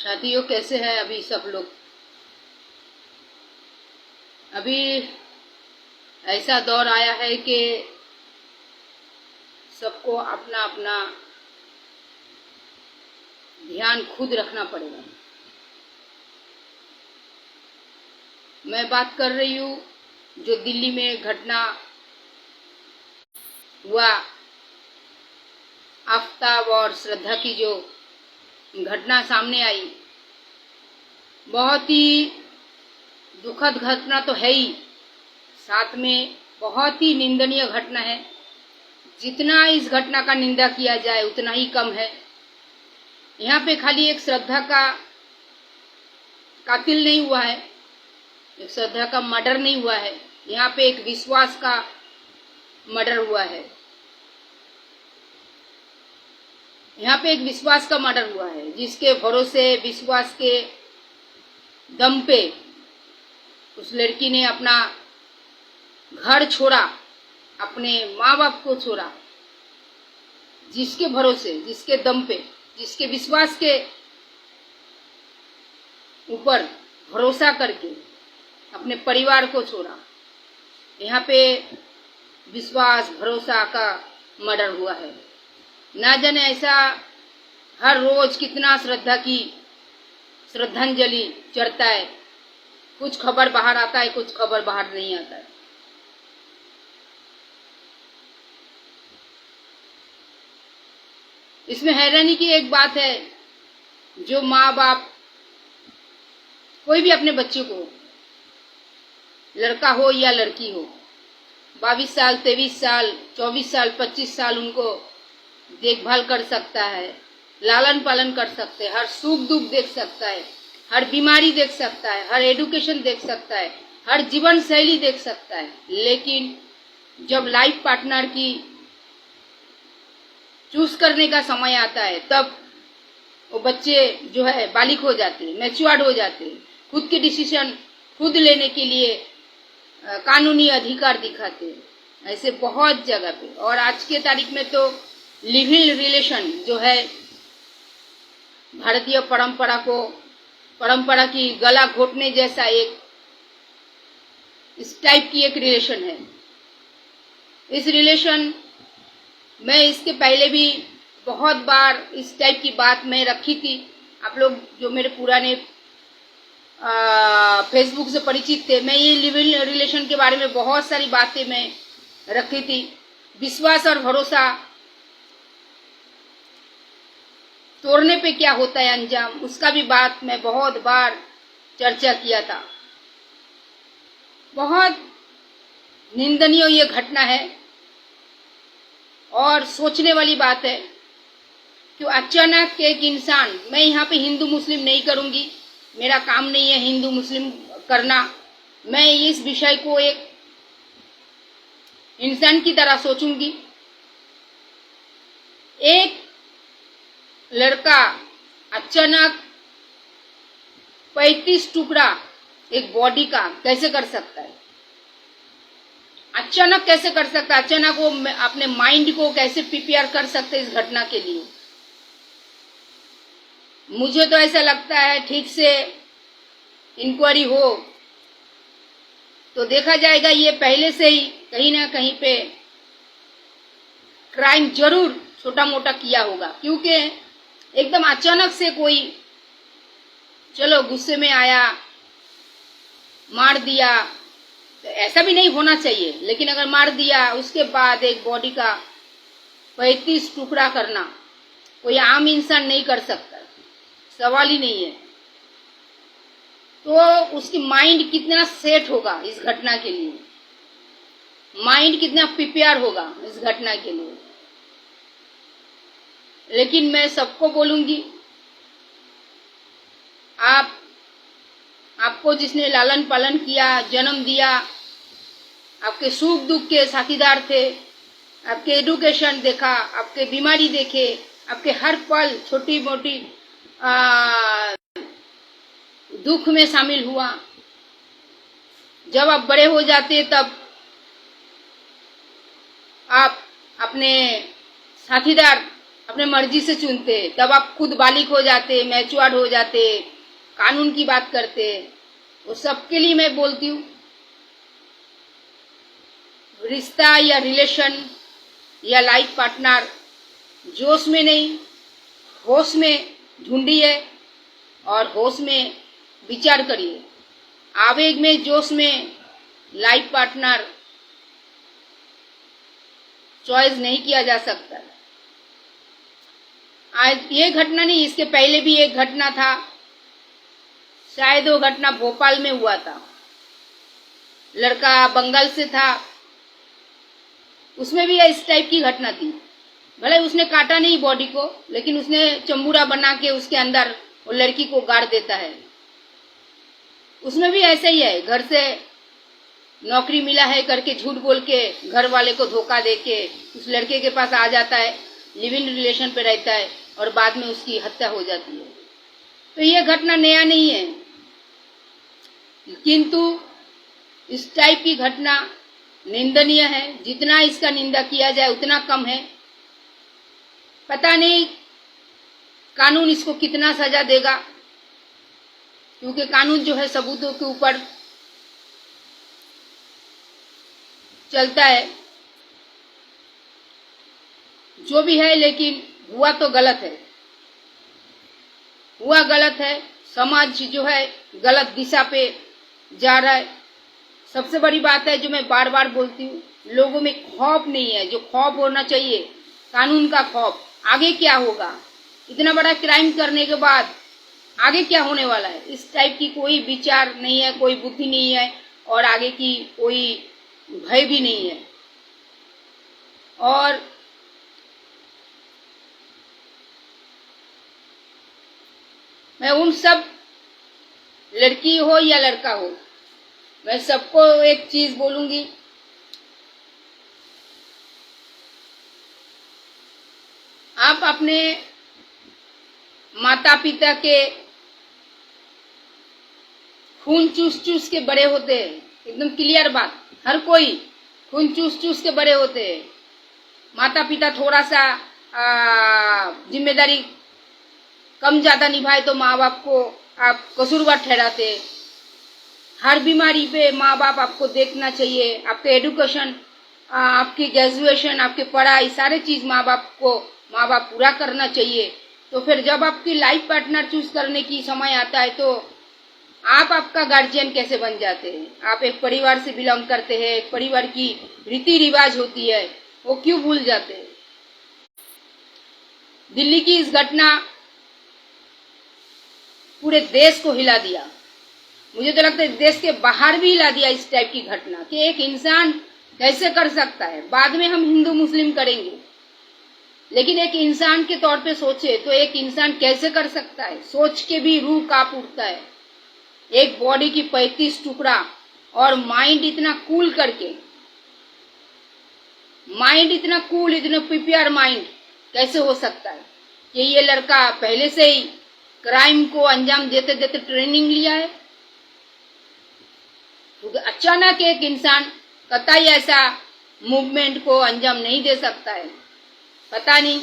साथियों, कैसे हैं अभी सब लोग। अभी ऐसा दौर आया है कि सबको अपना अपना ध्यान खुद रखना पड़ेगा। मैं बात कर रही हूँ जो दिल्ली में घटना हुआ, आफताब और श्रद्धा की जो घटना सामने आई, बहुत ही दुखद घटना तो है ही, साथ में बहुत ही निंदनीय घटना है। जितना इस घटना का निंदा किया जाए उतना ही कम है। यहाँ पे खाली एक श्रद्धा का कातिल नहीं हुआ है, एक श्रद्धा का मर्डर नहीं हुआ है, यहाँ पे एक विश्वास का मर्डर हुआ है। यहाँ पे एक विश्वास का मर्डर हुआ है, जिसके भरोसे, विश्वास के दम पे उस लड़की ने अपना घर छोड़ा, अपने माँ बाप को छोड़ा, जिसके भरोसे, जिसके दम पे, जिसके विश्वास के ऊपर भरोसा करके अपने परिवार को छोड़ा। यहाँ पे विश्वास, भरोसा का मर्डर हुआ है। ना जाने ऐसा हर रोज कितना श्रद्धा की श्रद्धांजलि चढ़ता है। कुछ खबर बाहर आता है, कुछ खबर बाहर नहीं आता है। इसमें हैरानी की एक बात है, जो माँ बाप कोई भी अपने बच्चे को, लड़का हो या लड़की हो, 22 साल, 23 साल, 24 साल, 25 साल उनको देखभाल कर सकता है, लालन पालन कर सकते हैं, हर सुख दुख देख सकता है, हर बीमारी देख सकता है, हर एजुकेशन देख सकता है, हर जीवन शैली देख सकता है। लेकिन जब लाइफ पार्टनर की चूज करने का समय आता है, तब वो बच्चे जो है बालिग हो जाते हैं, मैच्योर्ड हो जाते हैं, खुद के डिसीजन खुद लेने के लिए कानूनी अधिकार दिखाते हैं। ऐसे बहुत जगह पे, और आज के तारीख में तो लिव इन रिलेशन जो है, भारतीय परंपरा की गला घोटने जैसा एक इस टाइप की एक रिलेशन है। इस रिलेशन मैं इसके पहले भी बहुत बार इस टाइप की बात मैं रखी थी। आप लोग जो मेरे पुराने फेसबुक से परिचित थे, मैं ये लिव इन रिलेशन के बारे में बहुत सारी बातें मैं रखी थी। विश्वास और भरोसा तोड़ने पे क्या होता है अंजाम, उसका भी बात मैं बहुत बार चर्चा किया था। बहुत निंदनीय ये घटना है और सोचने वाली बात है कि अचानक एक इंसान, मैं यहाँ पे हिंदू मुस्लिम नहीं करूंगी, मेरा काम नहीं है हिंदू मुस्लिम करना, मैं इस विषय को एक इंसान की तरह सोचूंगी। एक लड़का अचानक 35 टुकड़ा एक बॉडी का कैसे कर सकता है, अचानक कैसे कर सकता है, अचानक वो अपने माइंड को कैसे प्रिपेयर कर सकते हैं इस घटना के लिए। मुझे तो ऐसा लगता है ठीक से इंक्वायरी हो तो देखा जाएगा ये पहले से ही कहीं ना कहीं पे क्राइम जरूर छोटा मोटा किया होगा, क्योंकि एकदम अचानक से कोई चलो गुस्से में आया मार दिया, तो ऐसा भी नहीं होना चाहिए। लेकिन अगर मार दिया उसके बाद एक बॉडी का 35 टुकड़ा करना कोई आम इंसान नहीं कर सकता, सवाल ही नहीं है। तो उसकी माइंड कितना सेट होगा इस घटना के लिए, माइंड कितना प्रिपेयर होगा इस घटना के लिए। लेकिन मैं सबको बोलूंगी, आपको जिसने लालन पालन किया, जन्म दिया, आपके सुख दुख के साथीदार थे, आपके एजुकेशन देखा, आपके बीमारी देखे, आपके हर पल छोटी मोटी दुख में शामिल हुआ। जब आप बड़े हो जाते तब आप अपने साथीदार, अपने मर्जी से चुनते, तब आप खुद बालिग हो जाते, मैच्योर्ड हो जाते, कानून की बात करते। वो सबके लिए मैं बोलती हूँ, रिश्ता या रिलेशन या लाइफ पार्टनर जोश में नहीं, होश में ढूंढिए और होश में विचार करिए। आवेग में, जोश में लाइफ पार्टनर चॉइस नहीं किया जा सकता। आज ये घटना नहीं, इसके पहले भी एक घटना था, शायद वो घटना भोपाल में हुआ था। लड़का बंगाल से था, उसमें भी इस टाइप की घटना थी। भले उसने काटा नहीं बॉडी को, लेकिन उसने चंबूरा बना के उसके अंदर वो लड़की को गाड़ देता है। उसमें भी ऐसा ही है, घर से नौकरी मिला है करके झूठ बोल के घर वाले को धोखा दे के उस लड़के के पास आ जाता है, लिव इन रिलेशन पे रहता है और बाद में उसकी हत्या हो जाती है। तो ये घटना नया नहीं है, किंतु इस टाइप की घटना निंदनीय है। जितना इसका निंदा किया जाए उतना कम है। पता नहीं कानून इसको कितना सजा देगा, क्योंकि कानून जो है सबूतों के ऊपर चलता है। जो भी है, लेकिन हुआ तो गलत है, हुआ गलत है। समाज जो है गलत दिशा पे जा रहा है। सबसे बड़ी बात है जो मैं बार बार बोलती हूँ, लोगों में खौफ नहीं है, जो खौफ होना चाहिए, कानून का खौफ। आगे क्या होगा, इतना बड़ा क्राइम करने के बाद आगे क्या होने वाला है, इस टाइप की कोई विचार नहीं है, कोई बुद्धि नहीं है और आगे की कोई भय भी नहीं है। और मैं उन सब, लड़की हो या लड़का हो, मैं सबको एक चीज बोलूंगी, आप अपने माता पिता के खून चूस चूस के बड़े होते हैं। एकदम क्लियर बात, हर कोई खून चूस चूस के बड़े होते हैं। माता पिता थोड़ा सा जिम्मेदारी कम ज्यादा निभाए तो माँ बाप को आप कसूरवार ठहराते। हर बीमारी पे माँ बाप आपको देखना चाहिए, आपके एडुकेशन, आपकी ग्रेजुएशन, आपके पढ़ाई, सारे चीज माँ बाप पूरा करना चाहिए। तो फिर जब आपकी लाइफ पार्टनर चूज करने की समय आता है तो आप आपका गार्जियन कैसे बन जाते हैं। आप एक परिवार से बिलोंग करते हैं, एक परिवार की रीति रिवाज होती है, वो क्यों भूल जाते हैं। दिल्ली की इस घटना पूरे देश को हिला दिया। मुझे तो लगता है देश के बाहर भी हिला दिया इस टाइप की घटना, कि एक इंसान कैसे कर सकता है। बाद में हम हिंदू मुस्लिम करेंगे, लेकिन एक इंसान के तौर पे सोचे तो एक इंसान कैसे कर सकता है। सोच के भी रूह कांप उठता है। एक बॉडी की 35 टुकड़ा और माइंड इतना कूल करके, माइंड इतना कूल, इतना प्रिपेयर माइंड कैसे हो सकता है कि ये लड़का पहले से ही क्राइम को अंजाम देते देते ट्रेनिंग लिया है। क्योंकि अचानक एक इंसान कतई ऐसा मूवमेंट को अंजाम नहीं दे सकता है। पता नहीं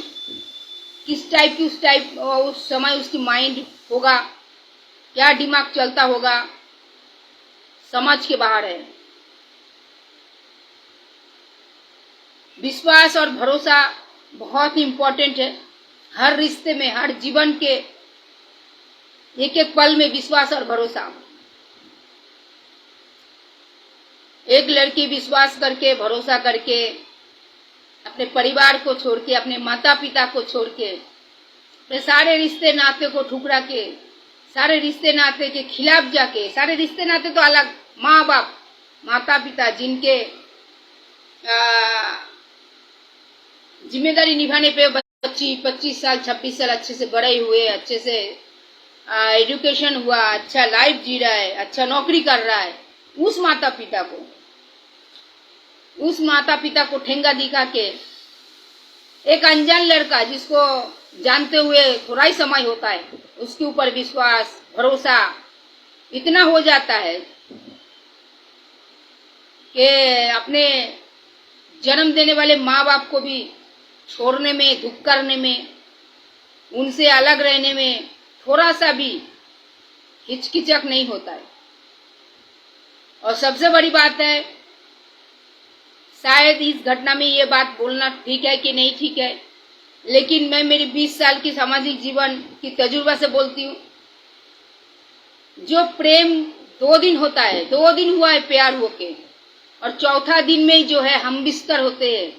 किस टाइप की उस समय उसकी माइंड होगा, क्या दिमाग चलता होगा, समझ के बाहर है। विश्वास और भरोसा बहुत इंपॉर्टेंट है हर रिश्ते में, हर जीवन के एक एक पल में विश्वास और भरोसा। एक लड़की विश्वास करके, भरोसा करके, अपने परिवार को छोड़ के, अपने माता पिता को छोड़ के, अपने सारे रिश्ते नाते को ठुकरा के, सारे रिश्ते नाते के खिलाफ जाके, सारे रिश्ते नाते तो अलग, माँ बाप, माता पिता जिनके जिम्मेदारी निभाने पे बच्ची 25 साल 26 साल अच्छे से बड़े हुए, अच्छे से एजुकेशन हुआ, अच्छा लाइफ जी रहा है, अच्छा नौकरी कर रहा है, उस माता पिता को ठेंगा दिखा के एक अनजान लड़का जिसको जानते हुए थोड़ा ही समय होता है, उसके ऊपर विश्वास भरोसा इतना हो जाता है कि अपने जन्म देने वाले माँ बाप को भी छोड़ने में, दुख करने में उनसे अलग रहने में थोड़ा सा भी हिचकिचक नहीं होता है। और सबसे बड़ी बात है, शायद इस घटना में ये बात बोलना ठीक है कि नहीं ठीक है, लेकिन मैं मेरी 20 साल की सामाजिक जीवन की तजुर्बा से बोलती हूँ, जो प्रेम 2 दिन होता है, 2 दिन हुआ है प्यार होके, और चौथा दिन में ही जो है हम बिस्तर होते हैं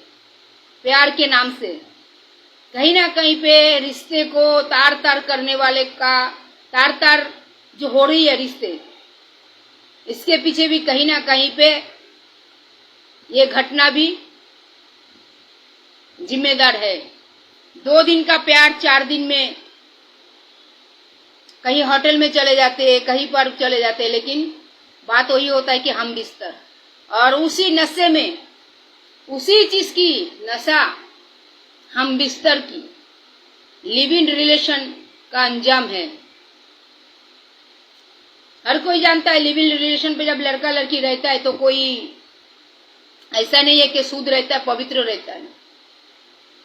प्यार के नाम से, कहीं ना कहीं पे रिश्ते को तार तार करने वाले का तार तार जो हो रही है रिश्ते, इसके पीछे भी कहीं ना कहीं पे ये घटना भी जिम्मेदार है। 2 दिन का प्यार 4 दिन में कहीं होटल में चले जाते हैं, कहीं पर चले जाते हैं, लेकिन बात वही होता है कि हम बिस्तर, और उसी नशे में, उसी चीज की नशा हम बिस्तर की लिव इन रिलेशन का अंजाम है। हर कोई जानता है लिव इन रिलेशन पे जब लड़का लड़की रहता है तो कोई ऐसा नहीं है कि शुद्ध रहता है, पवित्र रहता है।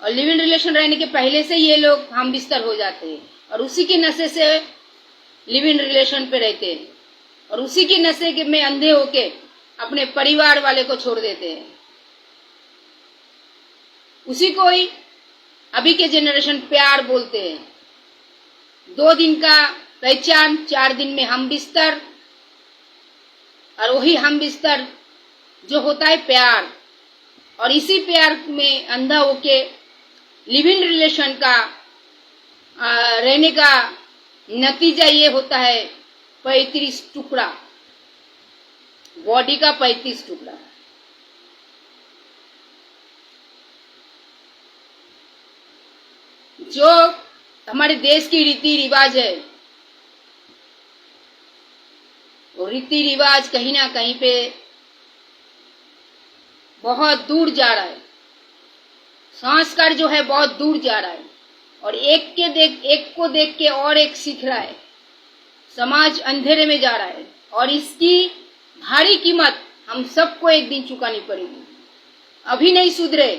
और लिव इन रिलेशन रहने के पहले से ये लोग हम बिस्तर हो जाते हैं, और उसी के नशे से लिव इन रिलेशन पे रहते हैं, और उसी के नशे के में अंधे होके अपने परिवार वाले को छोड़ देते हैं। उसी को ही अभी के जनरेशन प्यार बोलते हैं। 2 दिन का पहचान, 4 दिन में हम बिस्तर, और वही हम बिस्तर जो होता है प्यार, और इसी प्यार में अंधा होके लिव इन रिलेशन का रहने का नतीजा ये होता है 35 टुकड़ा, बॉडी का 35 टुकड़ा। जो हमारे देश की रीति रिवाज है, वो रीति रिवाज कहीं ना कहीं पे बहुत दूर जा रहा है। संस्कार जो है बहुत दूर जा रहा है, और एक को देख के और एक सीख रहा है। समाज अंधेरे में जा रहा है, और इसकी भारी कीमत हम सबको एक दिन चुकानी पड़ेगी। अभी नहीं सुधरे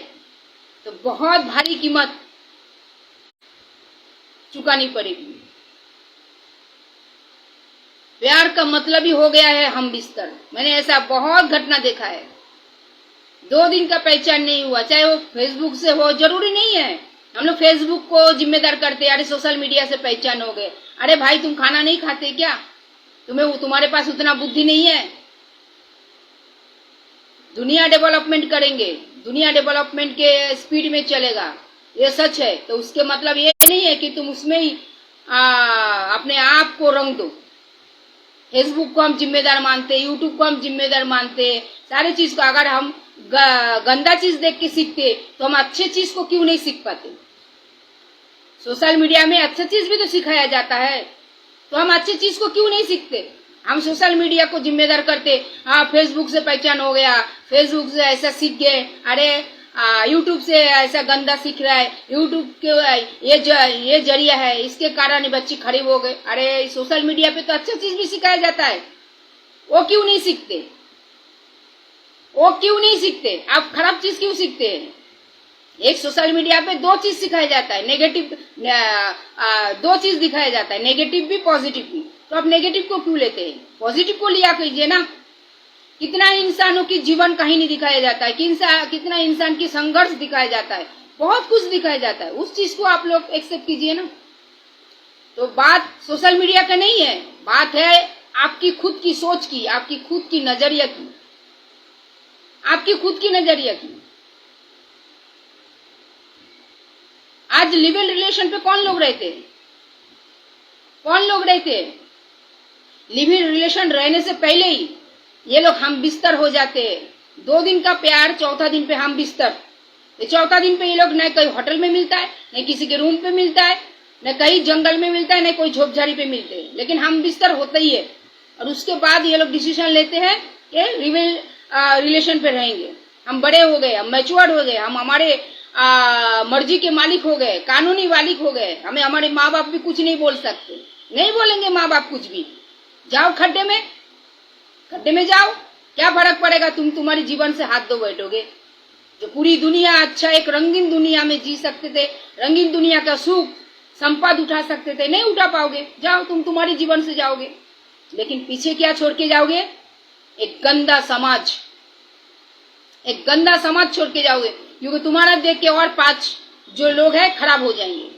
तो बहुत भारी कीमत चुकानी पड़ेगी। प्यार का मतलब ही हो गया है हम बिस्तर। मैंने ऐसा बहुत घटना देखा है। 2 दिन का पहचान नहीं हुआ, चाहे वो फेसबुक से हो, जरूरी नहीं है। हम लोग फेसबुक को जिम्मेदार करते हैं, अरे सोशल मीडिया से पहचान हो गए। अरे भाई, तुम खाना नहीं खाते क्या? तुम्हारे पास उतना बुद्धि नहीं है? दुनिया डेवलपमेंट करेंगे, दुनिया डेवलपमेंट के स्पीड में चलेगा, ये सच है। तो उसके मतलब ये नहीं है कि तुम उसमें ही अपने आप को रंग दो। फेसबुक को हम जिम्मेदार मानते, यूट्यूब को हम जिम्मेदार मानते, सारी चीज को अगर हम गंदा चीज देख के सीखते तो हम अच्छे चीज को क्यों नहीं सीख पाते? सोशल मीडिया में अच्छी चीज भी तो सिखाया जाता है, तो हम अच्छी चीज को क्यों नहीं सीखते? हम सोशल मीडिया को जिम्मेदार करते, हाँ फेसबुक से पहचान हो गया, फेसबुक से ऐसा सीख गए, अरे यूट्यूब से ऐसा गंदा सीख रहा है, यूट्यूब के ये जरिया है, इसके कारण बच्चे खरीब हो गए। अरे सोशल मीडिया पे तो अच्छा चीज भी सिखाया जाता है, वो क्यों नहीं सीखते? वो क्यों नहीं सीखते? आप खराब चीज क्यों सीखते हैं? एक सोशल मीडिया पे 2 चीज सिखाया जाता है, नेगेटिव 2 चीज दिखाया जाता है, नेगेटिव भी पॉजिटिव भी। तो आप नेगेटिव को क्यों लेते हैं? पॉजिटिव को लिया कीजिए ना। कितना इंसानों की जीवन कहीं नहीं दिखाया जाता है, कितना इंसान की संघर्ष दिखाया जाता है, बहुत कुछ दिखाया जाता है। उस चीज को आप लोग एक्सेप्ट कीजिए ना। तो बात सोशल मीडिया का नहीं है, बात है आपकी खुद की सोच की, आपकी खुद की नजरिया की, आपकी खुद की नजरिया की। आज लिव इन रिलेशन पे कौन लोग रहते हैं? कौन लोग रहते हैं? लिव इन रिलेशन रहने से पहले ही ये लोग हम बिस्तर हो जाते हैं। 2 दिन का प्यार, चौथा दिन पे हम बिस्तर। चौथा दिन पे ये लोग न कहीं होटल में मिलता है, न किसी के रूम पे मिलता है, न कहीं जंगल में मिलता है, न कोई झोपझाड़ी पे मिलते हैं, लेकिन हम बिस्तर होता ही है। और उसके बाद ये लोग डिसीजन लेते हैं कि रिलेशन पे रहेंगे। हम बड़े हो गए, हम मैच्योर्ड हो गए, हम हमारे मर्जी के मालिक हो गए, कानूनी मालिक हो गए। हमें हमारे माँ बाप भी कुछ नहीं बोल सकते, नहीं बोलेंगे माँ बाप कुछ भी। जाओ खड्डे में जाओ, क्या फर्क पड़ेगा? तुम्हारे जीवन से हाथ धो बैठोगे। जो पूरी दुनिया अच्छा एक रंगीन दुनिया में जी सकते थे, रंगीन दुनिया का सुख संपद उठा सकते थे, नहीं उठा पाओगे, जाओ तुम तुम्हारे जीवन से जाओगे। लेकिन पीछे क्या छोड़ के जाओगे? एक गंदा समाज, एक गंदा समाज छोड़ के जाओगे, क्योंकि तुम्हारा देख के और 5 जो लोग हैं खराब हो जाएंगे।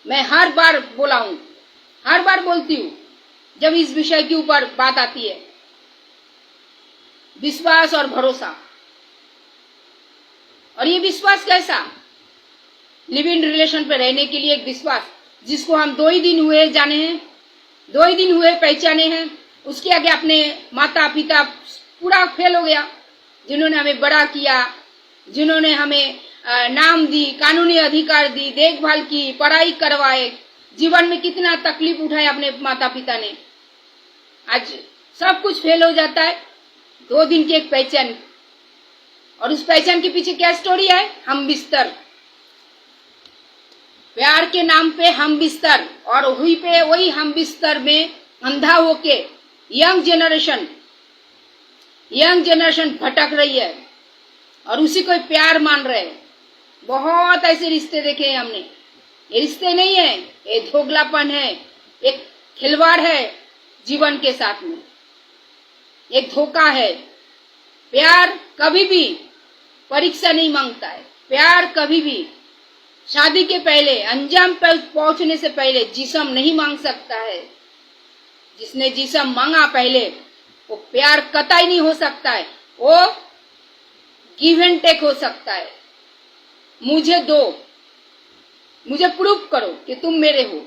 मैं हर बार बोला हूं, हर बार बोलती हूं जब इस विषय के ऊपर बात आती है, विश्वास और भरोसा। और ये विश्वास कैसा? लिव इन रिलेशन पे रहने के लिए एक विश्वास, जिसको हम 2 ही दिन हुए जाने हैं, 2 ही दिन हुए पहचाने हैं, उसके आगे अपने माता पिता पूरा फेल हो गया, जिन्होंने हमें बड़ा किया, जिन्होंने हमें नाम दी, कानूनी अधिकार दी, देखभाल की, पढ़ाई करवाए, जीवन में कितना तकलीफ उठाया अपने माता पिता ने। आज सब कुछ फेल हो जाता है 2 दिन की एक पहचान, और उस पहचान के पीछे क्या स्टोरी है? हम बिस्तर, प्यार के नाम पे हम बिस्तर, और वही हम बिस्तर में अंधा होके यंग जनरेशन भटक रही है और उसी को प्यार मान रहे हैं। बहुत ऐसे रिश्ते देखे हैं हमने। ये रिश्ते नहीं है, ये धोखलापन है, एक खिलवाड़ है जीवन के साथ में, एक धोखा है। प्यार कभी भी परीक्षा नहीं मांगता है। प्यार कभी भी शादी के पहले, अंजाम पर पहुंचने से पहले जिस्म नहीं मांग सकता है। जिसने जिस्म मांगा पहले, वो प्यार कतई नहीं हो सकता है, वो गिव एंड टेक हो सकता है। मुझे दो, मुझे प्रूफ करो कि तुम मेरे हो।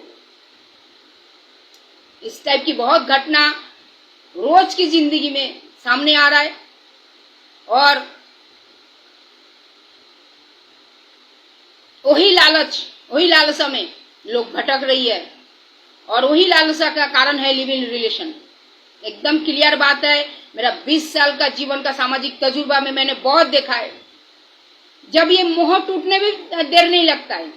इस टाइप की बहुत घटना रोज की जिंदगी में सामने आ रहा है, और वही लालसा में लोग भटक रही है, और वही लालसा का कारण है लिव इन रिलेशन। एकदम क्लियर बात है। मेरा 20 साल का जीवन का सामाजिक तजुर्बा में मैंने बहुत देखा है, जब ये मोह टूटने भी देर नहीं लगता है,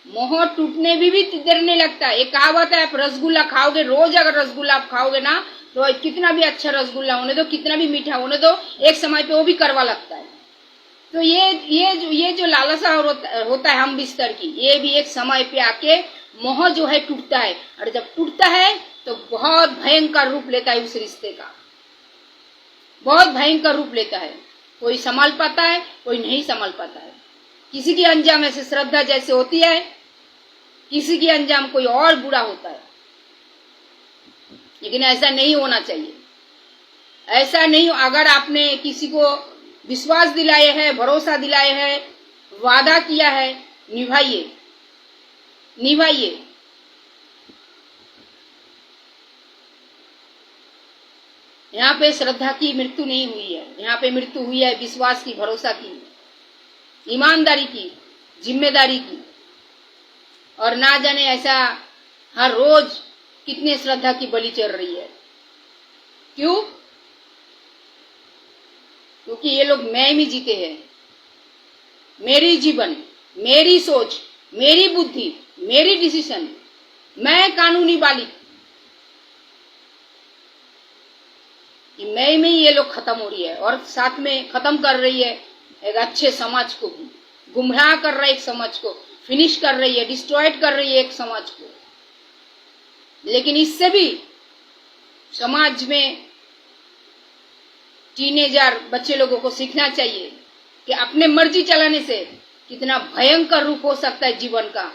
मोह टूटने भी देर नहीं लगता है। एक कहावत है, आप रसगुल्ला खाओगे, रोज अगर रसगुल्ला आप खाओगे ना, तो कितना भी अच्छा रसगुल्ला होने दो, कितना भी मीठा होने दो, एक समय पे वो भी कड़वा लगता है। तो ये जो लालसा होता है हम बिस्तर की, ये भी एक समय पे आके मोह जो है टूटता है, और जब टूटता है तो बहुत भयंकर रूप लेता है। उस रिश्ते का बहुत भयंकर रूप लेता है। कोई संभाल पाता है, कोई नहीं संभाल पाता है। किसी की अंजाम ऐसे श्रद्धा जैसे होती है, किसी की अंजाम कोई और बुरा होता है। लेकिन ऐसा नहीं होना चाहिए, ऐसा नहीं। अगर आपने किसी को विश्वास दिलाए है, भरोसा दिलाए है, वादा किया है, निभाइए, निभाइए। यहाँ पे श्रद्धा की मृत्यु नहीं हुई है, यहाँ पे मृत्यु हुई है विश्वास की, भरोसा की, ईमानदारी की, जिम्मेदारी की। और ना जाने ऐसा हर रोज कितने श्रद्धा की बलि चल रही है। क्यों? क्योंकि ये लोग मैं में जीते हैं। मेरी जीवन, मेरी सोच, मेरी बुद्धि, मेरी डिसीजन, मैं कानूनी बालिक, मैं में ही ये लोग खत्म हो रही है, और साथ में खत्म कर रही है एक अच्छे समाज को भी, गुमराह कर रहा है एक समाज को, फिनिश कर रही है, डिस्ट्रॉयड कर रही है एक समाज को। लेकिन इससे भी समाज में टीनेजर बच्चे लोगों को सीखना चाहिए कि अपने मर्जी चलाने से कितना भयंकर रूप हो सकता है जीवन का।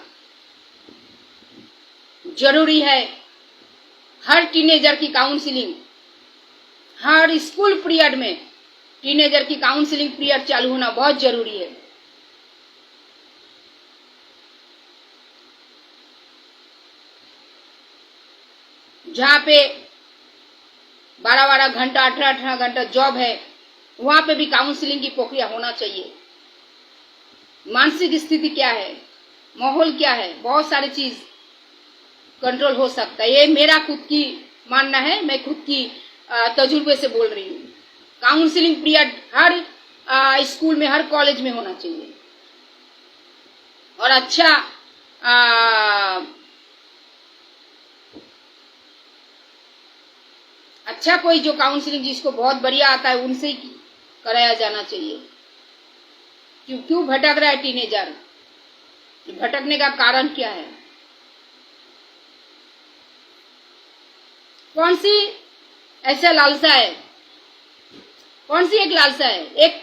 जरूरी है हर टीनेजर की काउंसलिंग, हर स्कूल पीरियड में टीनेजर की काउंसलिंग पीरियड चालू होना बहुत जरूरी है। जहाँ पे 12-12 घंटा, 18-18 घंटा जॉब है, वहां पे भी काउंसलिंग की प्रक्रिया होना चाहिए। मानसिक स्थिति क्या है, माहौल क्या है, बहुत सारी चीज कंट्रोल हो सकता है। ये मेरा खुद की मानना है, मैं खुद की तजुर्बे से बोल रही हूँ। काउंसलिंग पीरियड हर स्कूल में, हर कॉलेज में होना चाहिए। और अच्छा कोई जो काउंसलिंग जिसको बहुत बढ़िया आता है, उनसे ही कराया जाना चाहिए। क्यों भटक रहा है टीनेजर? भटकने का कारण क्या है? कौन सी ऐसा लालसा है? कौन सी एक लालसा है? एक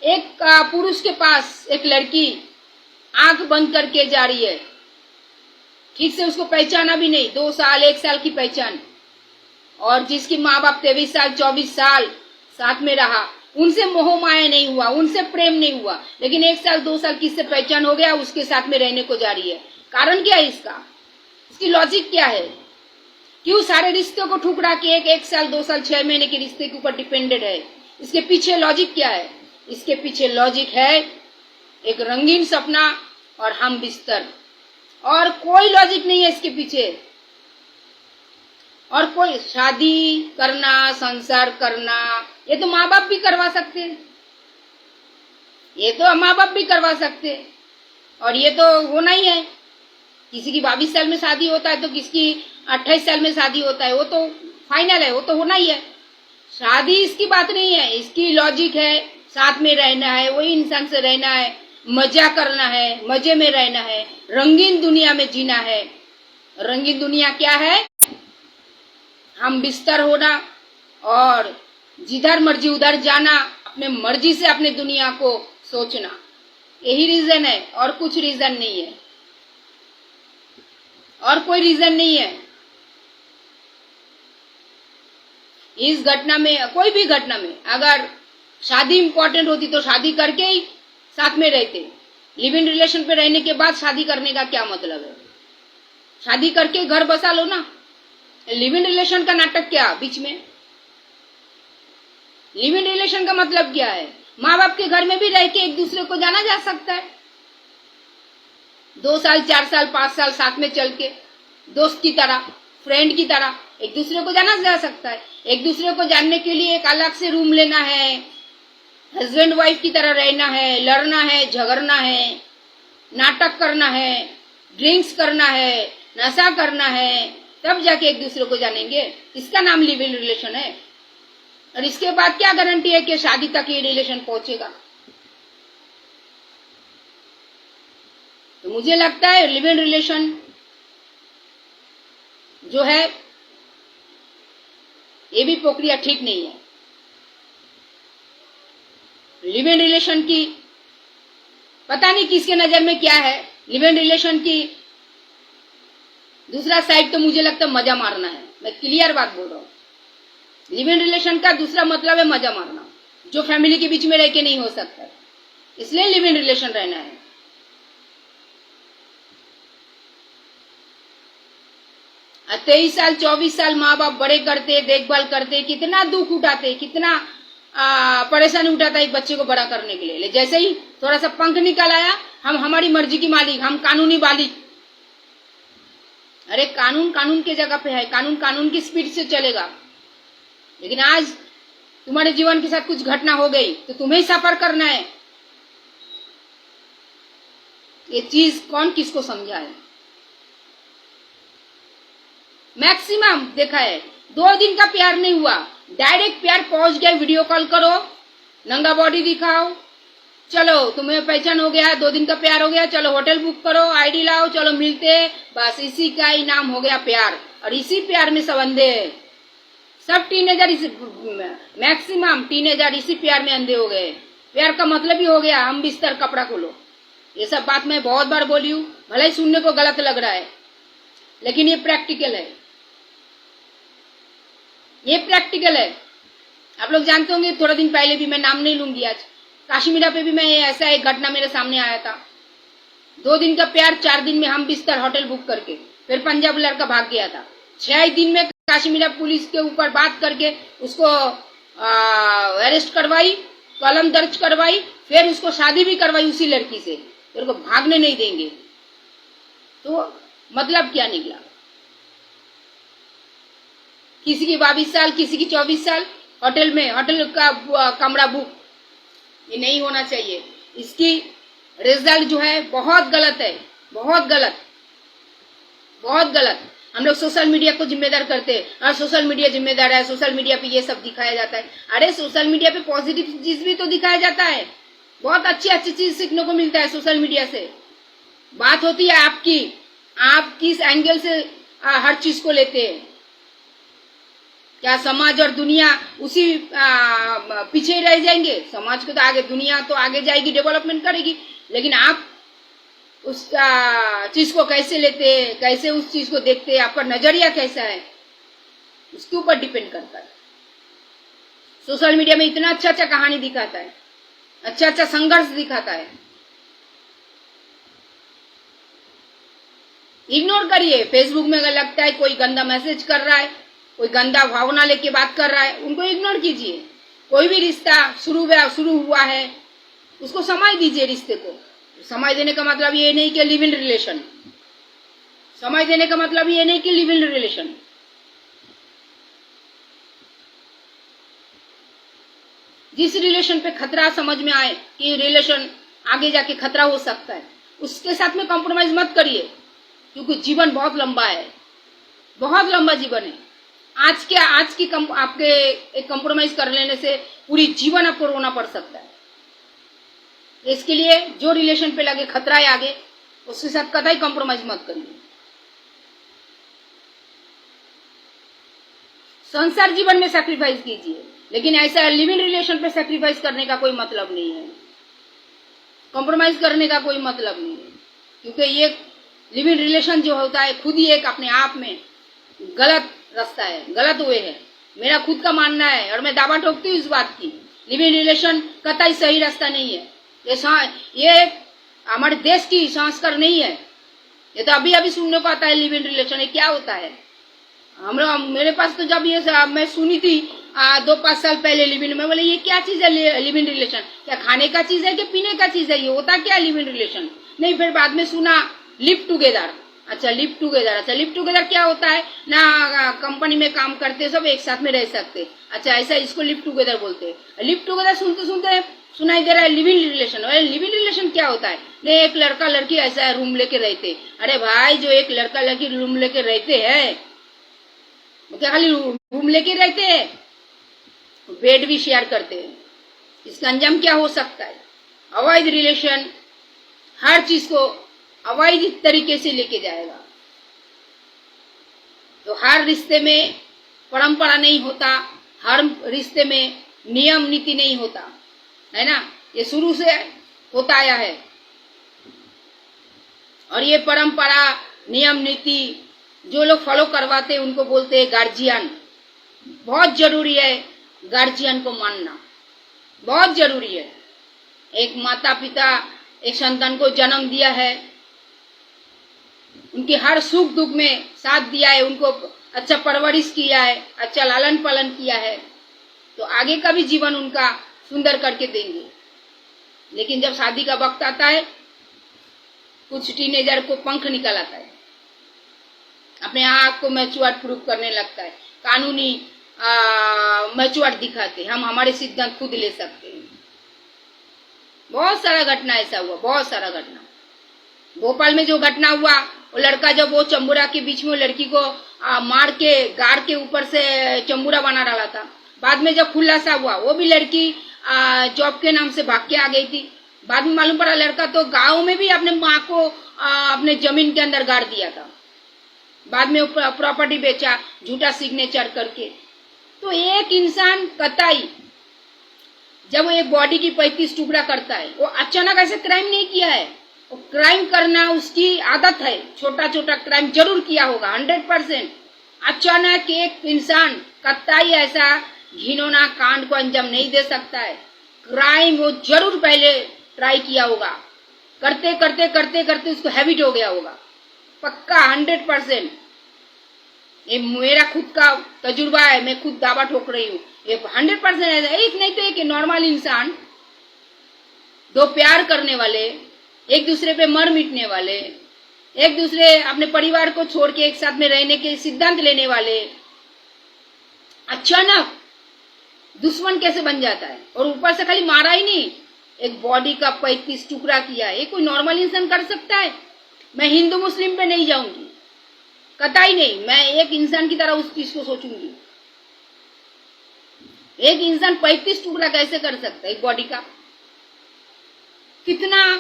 एक पुरुष के पास एक लड़की आंख बंद करके जा रही है, ठीक से उसको पहचाना भी नहीं, 2 साल 1 साल की पहचान, और जिसकी माँ बाप 23 साल 24 साल साथ में रहा, उनसे मोह माया नहीं हुआ, उनसे प्रेम नहीं हुआ, लेकिन 1 साल 2 साल किससे पहचान हो गया, उसके साथ में रहने को जा रही है। कारण क्या है इसका? इसकी लॉजिक क्या है? क्यों सारे रिश्तों को ठुकरा के 1 साल 2 साल 6 महीने के रिश्ते के ऊपर डिपेंडेड है? इसके पीछे लॉजिक क्या है? इसके पीछे लॉजिक है एक रंगीन सपना और हम बिस्तर, और कोई लॉजिक नहीं है इसके पीछे। और कोई शादी करना, संसार करना, ये तो माँ बाप भी करवा सकते हैं, ये तो माँ बाप भी करवा सकते हैं, और ये तो होना ही है। किसी की 22 साल में शादी होता है तो किसकी 28 साल में शादी होता है, वो तो फाइनल है, वो तो होना ही है। शादी इसकी बात नहीं है, इसकी लॉजिक है साथ में रहना है, वही इंसान से रहना है, मजा करना है, मजे में रहना है, रंगीन दुनिया में जीना है। रंगीन दुनिया क्या है? हम बिस्तर होना और जिधर मर्जी उधर जाना, अपने मर्जी से अपने दुनिया को सोचना, यही रीजन है, और कुछ रीजन नहीं है, और कोई रीजन नहीं है। इस घटना में, कोई भी घटना में अगर शादी इंपॉर्टेंट होती तो शादी करके ही साथ में रहते। लिव इन रिलेशन पे रहने के बाद शादी करने का क्या मतलब है? शादी करके घर बसा लो ना। लिव इन रिलेशन का नाटक क्या बीच में? लिव इन रिलेशन का मतलब क्या है? माँ बाप के घर में भी रह के एक दूसरे को जाना जा सकता है, 2 साल 4 साल 5 साल साथ में चल के दोस्त की तरह, फ्रेंड की तरह एक दूसरे को जाना जा सकता है। एक दूसरे को जानने के लिए एक अलग से रूम लेना है, हस्बैंड वाइफ की तरह रहना है, लड़ना है, झगड़ना है, नाटक करना है, ड्रिंक्स करना है, नशा करना है, तब जाके एक दूसरे को जानेंगे। इसका नाम लिव इन रिलेशन है। और इसके बाद क्या गारंटी है कि शादी तक ये रिलेशन पहुंचेगा? तो मुझे लगता है लिव इन रिलेशन जो है ये भी प्रक्रिया ठीक नहीं है। लिव इन रिलेशन की पता नहीं किसके नजर में क्या है, लिव इन रिलेशन की दूसरा साइड तो मुझे लगता है मजा मारना है। मैं क्लियर बात बोल रहा हूँ, लिव इन रिलेशन का दूसरा मतलब है मजा मारना, जो फैमिली के बीच में रह के नहीं हो सकता, इसलिए लिव इन रिलेशन रहना है। 23 साल 24 साल माँ बाप बड़े करते, देखभाल करते, कितना दुख उठाते, कितना परेशानी उठाता है एक बच्चे को बड़ा करने के लिए। जैसे ही थोड़ा सा पंख निकल आया, हम हमारी मर्जी की मालिक, हम कानूनी मालिक। अरे कानून कानून के जगह पे है, कानून कानून की स्पीड से चलेगा, लेकिन आज तुम्हारे जीवन के साथ कुछ घटना हो गई तो तुम्हें ही सफर करना है। ये चीज कौन किसको समझा है? मैक्सिमम देखा है 2 दिन का प्यार नहीं हुआ, डायरेक्ट प्यार पहुंच गया, वीडियो कॉल करो, नंगा बॉडी दिखाओ, चलो तुम्हें पहचान हो गया, 2 दिन का प्यार हो गया, चलो होटल बुक करो, आईडी लाओ, चलो मिलते, बस इसी का ही नाम हो गया प्यार। और इसी प्यार में सब अंधे हैं, सब टीनेजर, मैक्सिमम टीनेजर इसी प्यार में अंधे हो गए। प्यार का मतलब ही हो गया हम बिस्तर कपड़ा खोलो। ये सब बात मैं बहुत बार बोली हूँ, भले ही सुनने को गलत लग रहा है, लेकिन ये प्रैक्टिकल है, ये प्रैक्टिकल है। आप लोग जानते होंगे, थोड़ा दिन पहले भी, मैं नाम नहीं लूंगी आज, काश्मीरा पे भी मैं ऐसा एक घटना मेरे सामने आया था। 2 दिन का प्यार, 4 दिन में हम बिस्तर होटल बुक करके, फिर पंजाब लड़का भाग गया था। 6 दिन में काश्मीरा पुलिस के ऊपर बात करके उसको अरेस्ट करवाई, कलम दर्ज करवाई, फिर उसको शादी भी करवाई उसी लड़की से, फिर को भागने नहीं देंगे। तो मतलब क्या निकला? किसी की 22 साल, किसी की 24 साल, होटल में, होटल का कमरा बुक। ये नहीं होना चाहिए। इसकी रिजल्ट जो है बहुत गलत है, बहुत गलत, बहुत गलत। हम लोग सोशल मीडिया को जिम्मेदार करते हैं, और सोशल मीडिया जिम्मेदार है, सोशल मीडिया पे ये सब दिखाया जाता है। अरे सोशल मीडिया पे पॉजिटिव चीज भी तो दिखाया जाता है, बहुत अच्छी अच्छी चीज सीखने को मिलता है सोशल मीडिया से। बात होती है आपकी, आप किस एंगल से हर चीज को लेते हैं। क्या समाज और दुनिया उसी पीछे रह जाएंगे? समाज को तो आगे, दुनिया तो आगे जाएगी, डेवलपमेंट करेगी, लेकिन आप उस चीज को कैसे लेते हैं, कैसे उस चीज को देखते हैं, आपका नजरिया कैसा है, उसके ऊपर डिपेंड करता है। सोशल मीडिया में इतना अच्छा अच्छा कहानी दिखाता है, अच्छा अच्छा संघर्ष दिखाता है, इग्नोर करिए। फेसबुक में अगर लगता है कोई गंदा मैसेज कर रहा है, कोई गंदा भावना लेके बात कर रहा है, उनको इग्नोर कीजिए। कोई भी रिश्ता शुरू हुआ है, उसको समय दीजिए। रिश्ते को समय देने का मतलब ये नहीं कि लिव इन रिलेशन, समय देने का मतलब ये नहीं कि लिव इन रिलेशन। जिस रिलेशन पे खतरा समझ में आए कि रिलेशन आगे जाके खतरा हो सकता है, उसके साथ में कॉम्प्रोमाइज मत करिए, क्योंकि जीवन बहुत लंबा है, बहुत लंबा जीवन है। आपके एक कॉम्प्रोमाइज कर लेने से पूरी जीवन आपको रोना पड़ सकता है। इसके लिए जो रिलेशन पे लगे खतरा है आगे, उसके साथ कतई कॉम्प्रोमाइज मत करिए। संसार जीवन में सैक्रिफाइस कीजिए, लेकिन ऐसा लिव इन रिलेशन पे सैक्रिफाइस करने का कोई मतलब नहीं है, कॉम्प्रोमाइज करने का कोई मतलब नहीं है। क्योंकि ये लिव इन रिलेशन जो होता है खुद ही एक अपने आप में गलत रास्ता है, गलत वे है, मेरा खुद का मानना है और मैं दावा ठोकती हूँ इस बात की। लिव इन रिलेशन कतई सही रास्ता नहीं है। ये हमारे देश की संस्कार नहीं है। ये तो अभी अभी सुनने को आता है लिव इन रिलेशन, ये क्या होता है? मेरे पास तो जब ये मैं सुनी थी 2-5 साल पहले लिव इन में, बोले ये क्या चीज है लिव इन रिलेशन? क्या खाने का चीज है कि पीने का चीज है? ये होता क्या लिव इन रिलेशन? नहीं, फिर बाद में सुना लिव टुगेदर। अच्छा, लिव टुगेदर, अच्छा लिव टुगेदर क्या होता है ना? कंपनी में काम करते सब एक साथ में रह सकते, अच्छा ऐसा इसको लिव टुगेदर बोलते हैं। लिव टुगेदर सुनते सुनते सुनाई दे रहा है लिव इन रिलेशन। अरे लिव इन रिलेशन क्या होता है? नहीं, एक लड़का लड़की ऐसा रूम लेके रहते। अरे भाई, जो एक लड़का लड़की रूम लेके रहते हैं, क्या खाली रूम लेके रहते हैं? बेड भी शेयर करते हैं। इसका अंजाम क्या हो सकता है? अवैध रिलेशन हर चीज को अवैध तरीके से लेके जाएगा। तो हर रिश्ते में परंपरा नहीं होता, हर रिश्ते में नियम नीति नहीं होता, है ना? ये शुरू से होता आया है। और ये परंपरा नियम नीति जो लोग फॉलो करवाते हैं उनको बोलते हैं गार्जियन। बहुत जरूरी है गार्जियन को मानना, बहुत जरूरी है। एक माता पिता एक संतान को जन्म दिया है, उनके हर सुख दुख में साथ दिया है, उनको अच्छा परवरिश किया है, अच्छा लालन पालन किया है, तो आगे का भी जीवन उनका सुंदर करके देंगे। लेकिन जब शादी का वक्त आता है, कुछ टीनेजर को पंख निकल आता है, अपने आप को मैच्योर्ड प्रूव करने लगता है, कानूनी मैच्योर्ड दिखाते, हम हमारे सिद्धांत खुद ले सकते हैं। बहुत सारा घटना ऐसा हुआ, बहुत सारा घटना। भोपाल में जो घटना हुआ, वो लड़का जब वो चंबूरा के बीच में वो लड़की को मार के गार के ऊपर से चंबूरा बना डाला था। बाद में जब खुलासा हुआ, वो भी लड़की जॉब के नाम से भाग के आ गई थी। बाद में मालूम पड़ा लड़का तो गांव में भी अपने माँ को अपने जमीन के अंदर गाड़ दिया था। बाद में वो प्रॉपर्टी बेचा झूठा सिग्नेचर करके। तो एक इंसान कतई जब वो एक बॉडी की 35 टुकड़ा करता है, वो अचानक ऐसे क्राइम नहीं किया है, वो क्राइम करना उसकी आदत है। छोटा छोटा क्राइम जरूर किया होगा 100%। अचानक एक इंसान कतई ऐसा घिनौना कांड को अंजाम नहीं दे सकता है। क्राइम वो जरूर पहले ट्राई किया होगा, करते करते करते करते उसको हैबिट हो गया होगा, पक्का 100%। ये मेरा खुद का तजुर्बा है, मैं खुद दावा ठोक रही हूँ, ये 100% है। एक नहीं तो एक नॉर्मल इंसान, दो प्यार करने वाले, एक दूसरे पे मर मिटने वाले, एक दूसरे अपने परिवार को छोड़ के एक साथ में रहने के सिद्धांत लेने वाले, अचानक दुश्मन कैसे बन जाता है? और ऊपर से खाली मारा ही नहीं, एक बॉडी का 35 टुकड़ा किया है। ये कोई नॉर्मल इंसान कर सकता है? मैं हिंदू मुस्लिम पे नहीं जाऊंगी, कतई नहीं। मैं एक इंसान की तरह उस चीज को सोचूंगी। एक इंसान 35 टुकड़ा कैसे कर सकता है एक बॉडी का? कितना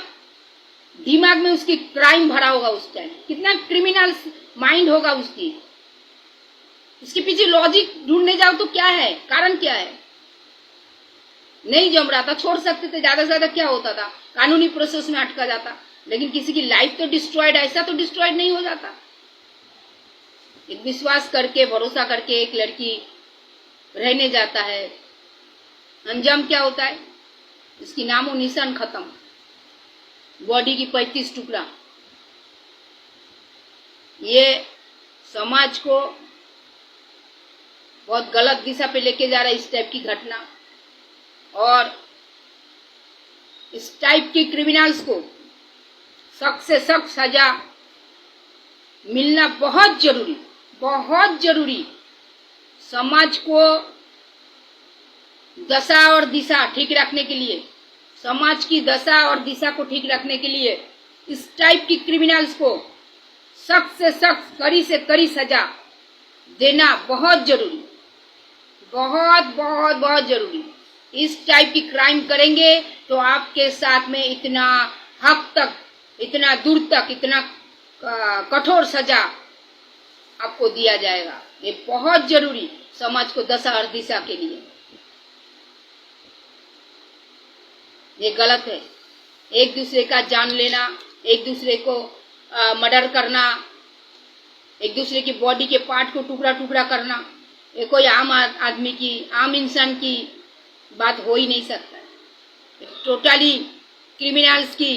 दिमाग में उसकी क्राइम भरा होगा उस टाइम, कितना क्रिमिनल माइंड होगा उसकी। इसके पीछे लॉजिक ढूंढने जाओ तो क्या है, कारण क्या है? नहीं जम रहा था, छोड़ सकते थे, ज्यादा से ज्यादा क्या होता था, कानूनी प्रोसेस में अटका जाता, लेकिन किसी की लाइफ तो डिस्ट्रॉयड, ऐसा तो डिस्ट्रॉयड नहीं हो जाता। एक विश्वास करके, भरोसा करके एक लड़की रहने जाता है, अंजाम क्या होता है? इसकी नामो निशान खत्म, बॉडी की 35 टुकड़ा। ये समाज को बहुत गलत दिशा पे लेके जा रहा है इस टाइप की घटना, और इस टाइप की क्रिमिनल्स को सख्त से सख्त सजा मिलना बहुत जरूरी, बहुत जरूरी। समाज को दशा और दिशा ठीक रखने के लिए, समाज की दशा और दिशा को ठीक रखने के लिए इस टाइप की क्रिमिनल्स को सख्त से सख्त, कड़ी से कड़ी सजा देना बहुत जरूरी, बहुत बहुत बहुत जरूरी। इस टाइप की क्राइम करेंगे तो आपके साथ में इतना हद तक, इतना दूर तक, इतना कठोर सजा आपको दिया जाएगा। ये बहुत जरूरी समाज को दशा और दिशा के लिए। ये गलत है, एक दूसरे का जान लेना, एक दूसरे को मर्डर करना, एक दूसरे की बॉडी के पार्ट को टुकड़ा टुकड़ा करना, ये कोई आम आदमी की, आम इंसान की बात हो ही नहीं सकता है। टोटली क्रिमिनल्स की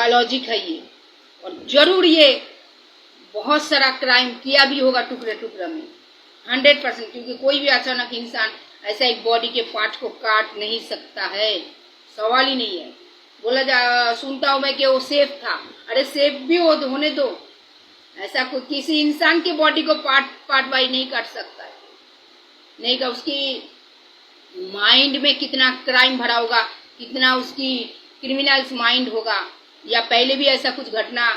लॉजिक है ये, और जरूर ये बहुत सारा क्राइम किया भी होगा टुकड़े टुकड़े में, 100%, क्योंकि कोई भी अचानक इंसान ऐसा एक बॉडी के पार्ट को काट नहीं सकता है, सवाल ही नहीं है। बोला सुनता हूं मैं कि वो सेफ था, अरे सेफ भी होने दो, ऐसा कोई किसी इंसान के बॉडी को पार्ट वाइज नहीं काट सकता है, नहीं का। उसकी माइंड में कितना क्राइम भरा होगा, कितना उसकी क्रिमिनल्स माइंड होगा, या पहले भी ऐसा कुछ घटना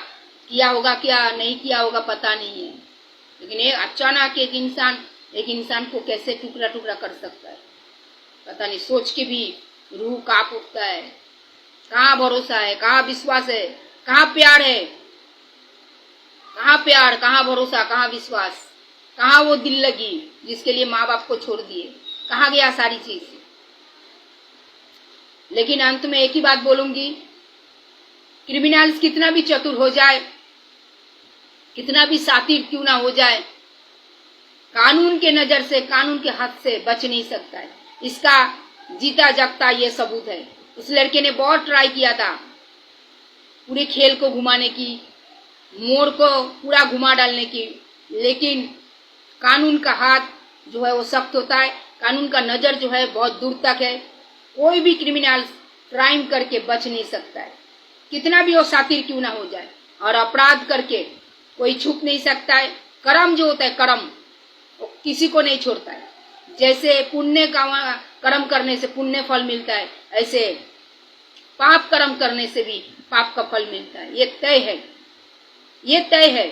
किया होगा, क्या नहीं किया होगा पता नहीं है, लेकिन ये अचानक एक इंसान को कैसे टुकड़ा टुकड़ा कर सकता है पता नहीं। सोच के भी रूह कांप उठता है। कहाँ भरोसा है, कहाँ विश्वास है, कहाँ प्यार है, कहाँ प्यार, कहाँ भरोसा, कहाँ विश्वास, कहाँ वो दिल लगी जिसके लिए माँ बाप को छोड़ दिए, कहाँ गया सारी चीज। लेकिन अंत में एक ही बात बोलूंगी, क्रिमिनल्स कितना भी चतुर हो जाए, कितना भी शातिर क्यों ना हो जाए, कानून के नजर से, कानून के हाथ से बच नहीं सकता है। इसका जीता जागता ये सबूत है। उस लड़के ने बहुत ट्राई किया था पूरे खेल को घुमाने की, मोड़ को पूरा घुमा डालने की, लेकिन कानून का हाथ जो है वो सख्त होता है, कानून का नजर जो है बहुत दूर तक है। कोई भी क्रिमिनल क्राइम करके बच नहीं सकता है, कितना भी वो शातिर क्यों ना हो जाए, और अपराध करके कोई छुप नहीं सकता है। कर्म जो होता है, कर्म वो किसी को नहीं छोड़ता है। जैसे पुण्य का कर्म करने से पुण्य फल मिलता है, ऐसे पाप कर्म करने से भी पाप का फल मिलता है। ये तय है, ये तय है।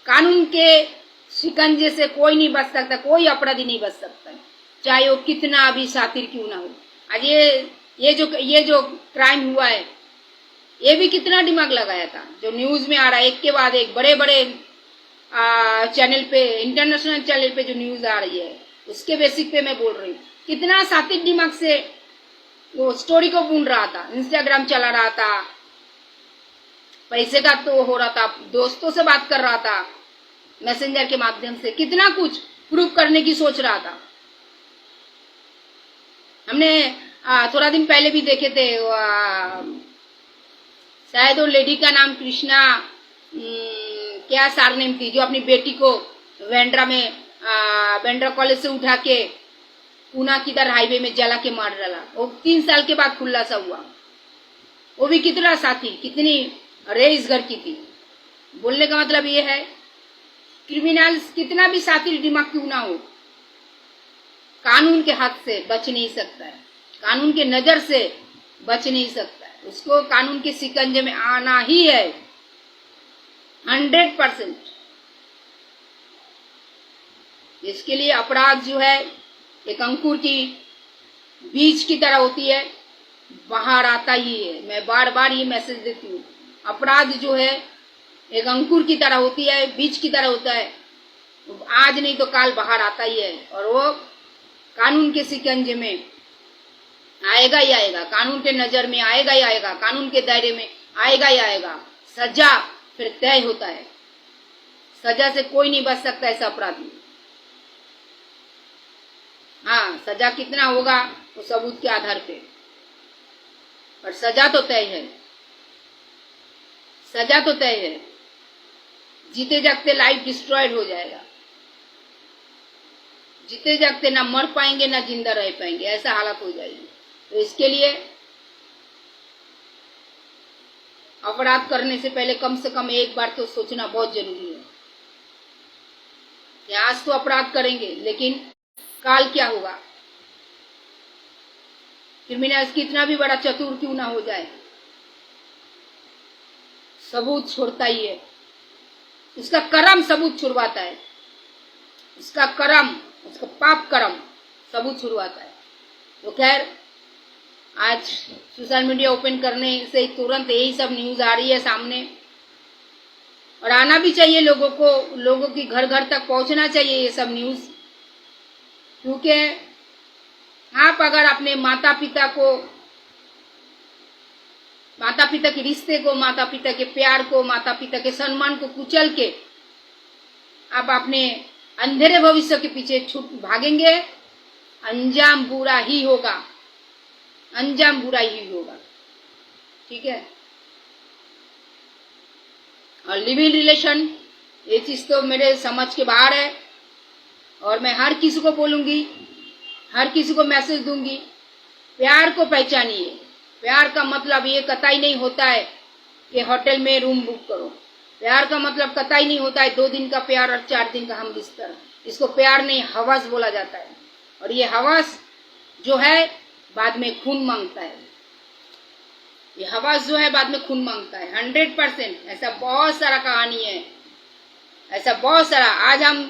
कानून के शिकंजे से कोई नहीं बच सकता, कोई अपराधी नहीं बच सकता, चाहे वो कितना भी शातिर क्यों ना हो। आज ये जो क्राइम हुआ है, ये भी कितना दिमाग लगाया था, जो न्यूज में आ रहा है, एक के बाद एक बड़े बड़े चैनल पे, इंटरनेशनल चैनल पे जो न्यूज आ रही है, उसके बेसिक पे मैं बोल रही हूँ। कितना शातिर दिमाग से वो स्टोरी को बुन रहा था, इंस्टाग्राम चला रहा था, पैसे का तो हो रहा था, दोस्तों से बात कर रहा था मैसेंजर के माध्यम से, कितना कुछ प्रूव करने की सोच रहा था। हमने थोड़ा दिन पहले भी देखे थे, शायद वो लेडी का नाम कृष्णा क्या सारनेम थी, जो अपनी बेटी को वेंड्रा कॉलेज से उठा के पूना किधर हाईवे में जला के मार डाला। वो 3 साल के बाद खुलासा हुआ। वो भी कितना साथी, कितनी रेस घर की थी। बोलने का मतलब ये है, क्रिमिनल्स कितना भी साथी दिमाग क्यों ना हो, कानून के हाथ से बच नहीं सकता है, कानून के नजर से बच नहीं सकता है। उसको कानून के शिकंजे में आना ही है 100%। इसके लिए अपराध जो है एक अंकुर की बीज की तरह होती है, बाहर आता ही है। मैं बार बार ये मैसेज देती हूँ, अपराध जो है एक अंकुर की तरह होती है, बीज की तरह होता है, आज नहीं तो काल बाहर आता ही है, और वो कानून के शिकंजे में आएगा ही आएगा, कानून के नजर में आएगा ही आएगा, कानून के दायरे में आएगा ही आएगा। सजा फिर तय होता है, सजा से कोई नहीं बच सकता ऐसा अपराधी। हाँ, सजा कितना होगा वो सबूत के आधार पे, पर सजा तो तय है, सजा तो तय है। जीते जागते लाइफ डिस्ट्रॉयड हो जाएगा, जीते जागते ना मर पाएंगे ना जिंदा रह पाएंगे, ऐसा हालत हो जाएगी। तो इसके लिए अपराध करने से पहले कम से कम एक बार तो सोचना बहुत जरूरी है कि आज तो अपराध करेंगे, लेकिन काल क्या होगा। क्रिमिनल्स कितना भी बड़ा चतुर क्यों ना हो जाए, सबूत छोड़ता ही है, उसका कर्म सबूत छुड़वाता है, उसका कर्म, उसका पाप कर्म सबूत छुड़वाता है। तो खैर, आज सोशल मीडिया ओपन करने से तुरंत यही सब न्यूज आ रही है सामने, और आना भी चाहिए लोगों को, लोगों की घर घर तक पहुंचना चाहिए ये सब न्यूज, क्योंकि आप अगर अपने माता पिता को, माता पिता के रिश्ते को, माता पिता के प्यार को, माता पिता के सम्मान को कुचल के आप अपने अंधेरे भविष्य के पीछे छूट भागेंगे, अंजाम बुरा ही होगा, अंजाम बुरा ही होगा। ठीक है। और लिव इन रिलेशन ये चीज तो मेरे समझ के बाहर है, और मैं हर किसी को बोलूंगी, हर किसी को मैसेज दूंगी, प्यार को पहचानिए। प्यार का मतलब ये कतई नहीं होता है कि होटल में रूम बुक करो, प्यार का मतलब कतई नहीं होता है 2 दिन का प्यार और 4 दिन का हम बिस्तर। इसको प्यार नहीं, हवस बोला जाता है, और ये हवस जो है बाद में खून मांगता है, ये हवस जो है बाद में खून मांगता है 100%। ऐसा बहुत सारा कहानी है, ऐसा बहुत सारा। आज हम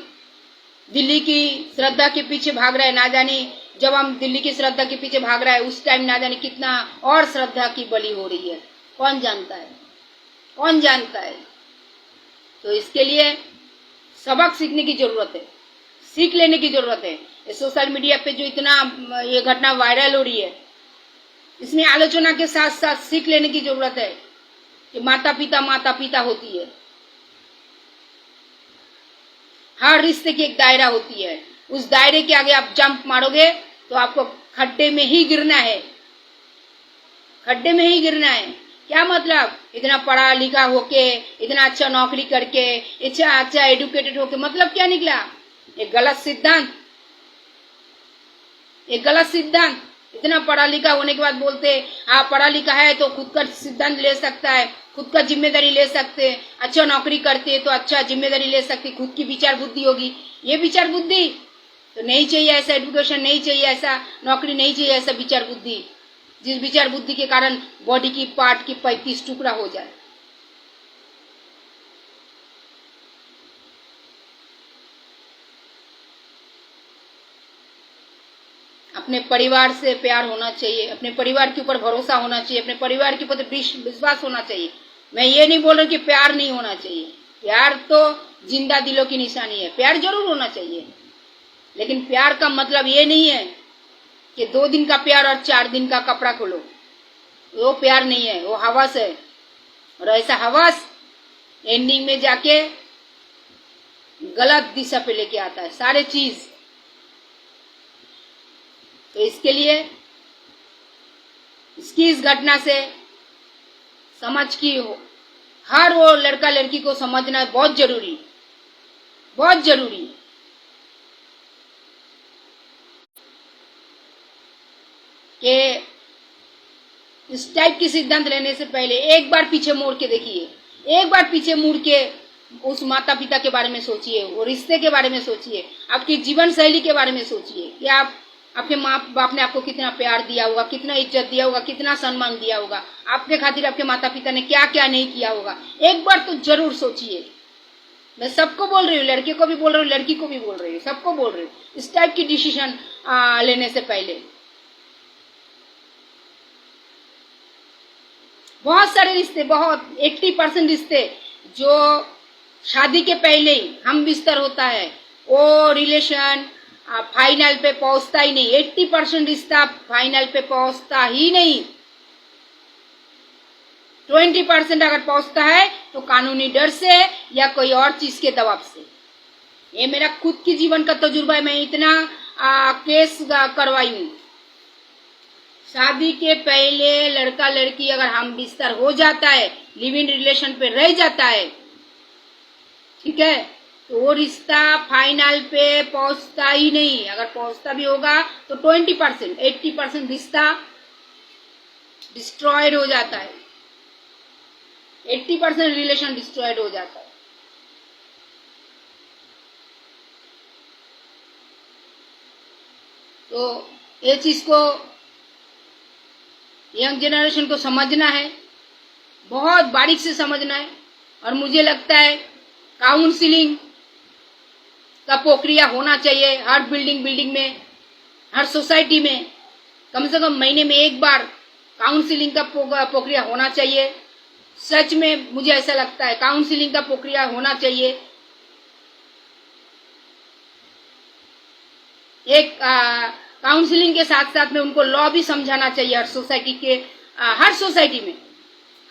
दिल्ली की श्रद्धा के पीछे भाग रहे हैं, ना जाने जब हम दिल्ली की श्रद्धा के पीछे भाग रहे हैं उस टाइम ना जाने कितना और श्रद्धा की बलि हो रही है, कौन जानता है, कौन जानता है। तो इसके लिए सबक सीखने की जरूरत है, सीख लेने की जरूरत है। ये सोशल मीडिया पे जो इतना ये घटना वायरल हो रही है, इसमें आलोचना के साथ साथ सीख लेने की जरूरत है कि माता पिता होती है, हर रिश्ते की एक दायरा होती है, उस दायरे के आगे आप जंप मारोगे तो आपको खड्डे में ही गिरना है, खड्डे में ही गिरना है। क्या मतलब, इतना पढ़ा लिखा होके, इतना अच्छा नौकरी करके, अच्छा एडुकेटेड होके, मतलब क्या निकला? एक गलत सिद्धांत, एक गलत सिद्धांत। इतना पढ़ा लिखा होने के बाद बोलते हाँ पढ़ा लिखा है तो खुद का सिद्धांत ले सकता है, खुद का जिम्मेदारी ले सकते, अच्छा नौकरी करते तो अच्छा जिम्मेदारी ले सकते, खुद की विचार बुद्धि होगी। ये विचार बुद्धि तो नहीं चाहिए, ऐसा एजुकेशन नहीं चाहिए, ऐसा नौकरी नहीं चाहिए, ऐसा विचार बुद्धि, जिस विचार बुद्धि के कारण बॉडी की पार्ट की 35 टुकड़ा हो जाए। अपने परिवार से प्यार होना चाहिए, अपने परिवार के ऊपर भरोसा होना चाहिए, अपने परिवार के ऊपर विश्वास होना चाहिए। मैं ये नहीं बोल रही कि प्यार नहीं होना चाहिए, प्यार तो जिंदा दिलों की निशानी है, प्यार जरूर होना चाहिए, लेकिन प्यार का मतलब ये नहीं है कि 2 दिन का प्यार और 4 दिन का कपड़ा खोलो, वो प्यार नहीं है, वो हवस है। और ऐसा हवस एंडिंग में जाके गलत दिशा पे लेके आता है सारे चीज। तो इसके लिए इसकी इस घटना से समझ की हो, हर वो लड़का लड़की को समझना बहुत जरूरी, बहुत जरूरी। कि इस टाइप की सिद्धांत लेने से पहले एक बार पीछे मुड़ के देखिए, एक बार पीछे मुड़ के उस माता पिता के बारे में सोचिए, वो रिश्ते के बारे में सोचिए, आपकी जीवन शैली के बारे में सोचिए कि आप आपके माँ बाप ने आपको कितना प्यार दिया होगा, कितना इज्जत दिया होगा, कितना सम्मान दिया होगा, आपके खातिर आपके माता पिता ने क्या क्या नहीं किया होगा। एक बार तो जरूर सोचिए। मैं सबको बोल रही हूँ, लड़के को भी बोल रही हूँ, लड़की को भी बोल रही हूँ, सबको बोल रही हूँ, इस टाइप की डिसीजन लेने से पहले बहुत सारे रिश्ते, बहुत 80% रिश्ते जो शादी के पहले ही हम बिस्तर होता है वो रिलेशन फाइनल पे पहुंचता ही नहीं। 80% रिश्ता फाइनल पे पहुंचता ही नहीं। 20% अगर पहुंचता है तो कानूनी डर से या कोई और चीज के दबाव से। ये मेरा खुद की जीवन का तजुर्बा है। मैं इतना केस करवाई हूँ। शादी के पहले लड़का लड़की अगर हम बिस्तर हो जाता है, लिव इन रिलेशन पे रह जाता है, ठीक है, तो वो रिश्ता फाइनल पे पहुंचता ही नहीं। अगर पहुंचता भी होगा तो 20%, 80% रिश्ता डिस्ट्रॉयड हो जाता है। 80% रिलेशन डिस्ट्रॉयड हो जाता है। तो ये चीज को यंग जनरेशन को समझना है, बहुत बारीक से समझना है। और मुझे लगता है काउंसलिंग का प्रक्रिया होना चाहिए हर बिल्डिंग में, हर सोसाइटी में। कम से कम महीने में एक बार काउंसलिंग का प्रक्रिया होना चाहिए। सच में मुझे ऐसा लगता है काउंसलिंग का प्रक्रिया होना चाहिए। एक काउंसलिंग के साथ साथ में उनको लॉ भी समझाना चाहिए।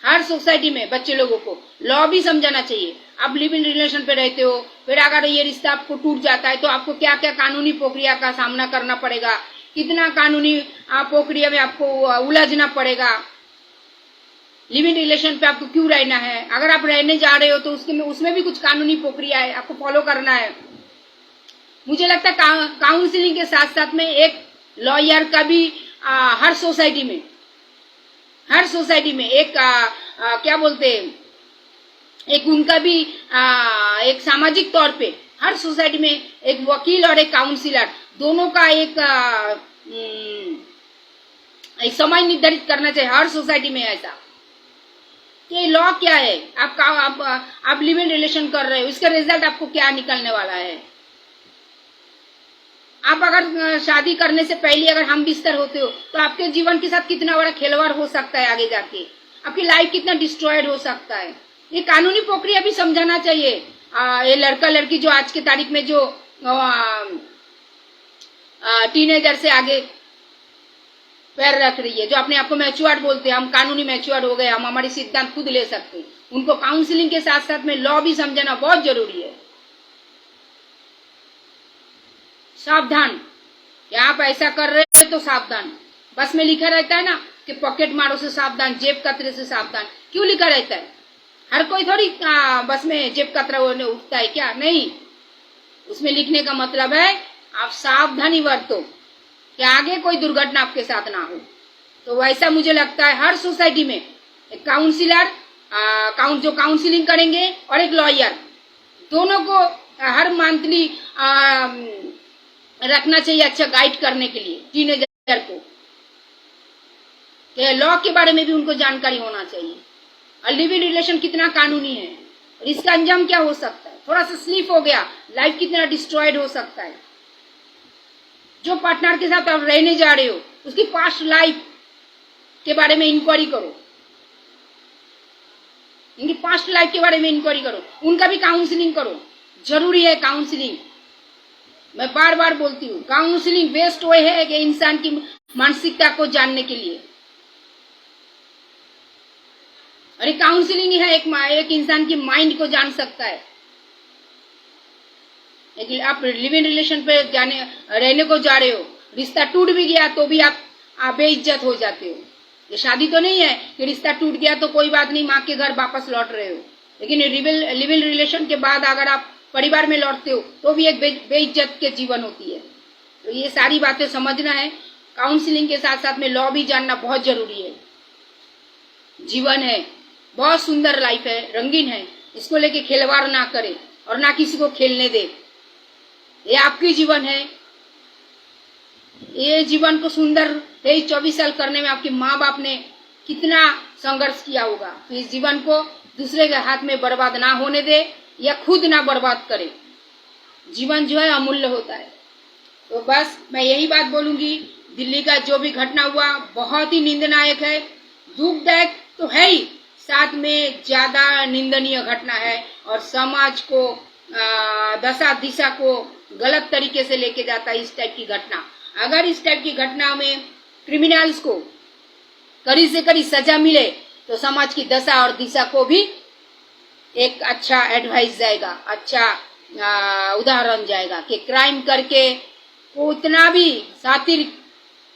हर सोसाइटी में बच्चे लोगों को लॉ भी समझाना चाहिए। आप लिव इन रिलेशन पे रहते हो, फिर अगर ये रिश्ता आपको टूट जाता है तो आपको क्या क्या कानूनी प्रक्रिया का सामना करना पड़ेगा, कितना कानूनी प्रक्रिया में आपको उलझना पड़ेगा। लिव इन रिलेशन पे आपको क्यों रहना है, अगर आप रहने जा रहे हो तो उसमें भी कुछ कानूनी प्रक्रिया है, आपको फॉलो करना है। मुझे लगता है काउंसलिंग के साथ साथ में एक लॉयर का भी हर सोसाइटी में एक क्या बोलते हैं, एक उनका भी एक सामाजिक तौर पे हर सोसाइटी में एक वकील और एक काउंसिलर दोनों का एक समय निर्धारित करना चाहिए हर सोसाइटी में। ऐसा कि लॉ क्या है, आप लिव इन रिलेशन कर रहे हो, इसका रिजल्ट आपको क्या निकलने वाला है। आप अगर शादी करने से पहले अगर हम बिस्तर होते हो तो आपके जीवन के साथ कितना बड़ा खिलवाड़ हो सकता है, आगे जाके आपकी लाइफ कितना डिस्ट्रॉयड हो सकता है। ये कानूनी प्रक्रिया भी समझाना चाहिए। ये लड़का लड़की जो आज के तारीख में जो टीनेजर से आगे पैर रख रही है, जो अपने आप को मैच्योर्ड बोलते हैं, हम कानूनी मैच्योर्ड हो गए, हम हमारी सिद्धांत खुद ले सकते हैं, उनको काउंसलिंग के साथ साथ में लॉ भी समझाना बहुत जरूरी है। सावधान कि आप ऐसा कर रहे हैं तो सावधान। बस में लिखा रहता है ना कि पॉकेट मारो से सावधान, जेब कतरे से सावधान। क्यों लिखा रहता है? हर कोई थोड़ी बस में जेब कतरा उठता है क्या? नहीं, उसमें लिखने का मतलब है आप सावधानी बरतो कि आगे कोई दुर्घटना आपके साथ ना हो। तो वैसा मुझे लगता है हर सोसाइटी में एक काउंसिलर जो काउंसलिंग करेंगे और एक लॉयर, दोनों को हर मंथली रखना चाहिए, अच्छा गाइड करने के लिए टीनेजर को। लॉ के बारे में भी उनको जानकारी होना चाहिए, और लिव इन रिलेशन कितना कानूनी है और इसका अंजाम क्या हो सकता है। थोड़ा सा स्लिप हो गया, लाइफ कितना डिस्ट्रॉयड हो सकता है। जो पार्टनर के साथ आप रहने जा रहे हो उसकी पास्ट लाइफ के बारे में इंक्वायरी करो, उनकी पास्ट लाइफ के बारे में इंक्वायरी करो, उनका भी काउंसलिंग करो। जरूरी है काउंसलिंग। मैं बार बार बोलती हूँ काउंसलिंग बेस्ट वे है कि इंसान की मानसिकता को जानने के लिए। और काउंसलिंग है एक इंसान की माइंड को जान सकता है। लेकिन आप लिव इन रिलेशन पे रहने को जा रहे हो, रिश्ता टूट भी गया तो भी आप बेइज्जत हो जाते हो। ये शादी तो नहीं है कि रिश्ता टूट गया तो कोई बात नहीं, माँ के घर वापस लौट रहे हो। लेकिन लिव इन रिलेशन के बाद अगर आप परिवार में लौटते हो तो भी एक बेइज्जत के जीवन होती है। तो ये सारी बातें समझना है। काउंसलिंग के साथ साथ में लॉ भी जानना बहुत जरूरी है। जीवन है, बहुत सुंदर लाइफ है, रंगीन है, इसको लेके खिलवाड़ ना करे और ना किसी को खेलने दे। ये आपकी जीवन है, ये जीवन को सुंदर 23-24 साल करने में आपके माँ बाप ने कितना संघर्ष किया होगा। तो इस जीवन को दूसरे के हाथ में बर्बाद ना होने दे या खुद ना बर्बाद करे। जीवन जो है अमूल्य होता है। तो बस मैं यही बात बोलूंगी, दिल्ली का जो भी घटना हुआ बहुत ही निंदनीय है, दुखदायक तो है ही, साथ में ज्यादा निंदनीय घटना है और समाज को दशा दिशा को गलत तरीके से लेके जाता है इस टाइप की घटना। अगर इस टाइप की घटना में क्रिमिनल्स को कड़ी से कड़ी सजा मिले तो समाज की दशा और दिशा को भी एक अच्छा एडवाइस जाएगा, अच्छा उदाहरण जाएगा कि क्राइम करके वो इतना भी सातिर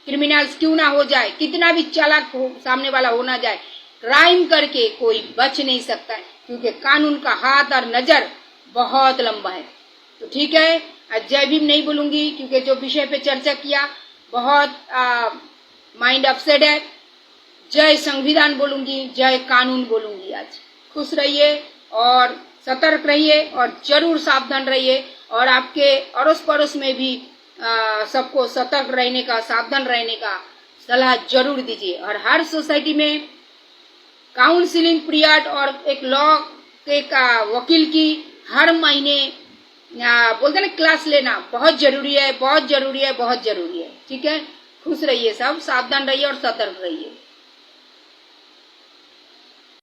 क्रिमिनल्स क्यों ना हो जाए, कितना भी चालाक सामने वाला होना जाए, क्राइम करके कोई बच नहीं सकता है, क्योंकि कानून का हाथ और नजर बहुत लंबा है। तो ठीक है, आज जय भीम नहीं बोलूंगी क्योंकि जो विषय पे चर्चा किया बहुत माइंड अपसेट है। जय संविधान बोलूंगी, जय कानून बोलूंगी। आज खुश रहिए और सतर्क रहिए और जरूर सावधान रहिए और आपके अड़ोस पड़ोस में भी सबको सतर्क रहने का, सावधान रहने का सलाह जरूर दीजिए। और हर सोसाइटी में काउंसलिंग पीरियड और एक लॉ के वकील की हर महीने बोलते ना क्लास लेना बहुत जरूरी है, बहुत जरूरी है, बहुत जरूरी है। ठीक है, खुश रहिए, सब सावधान रहिए और सतर्क रहिए।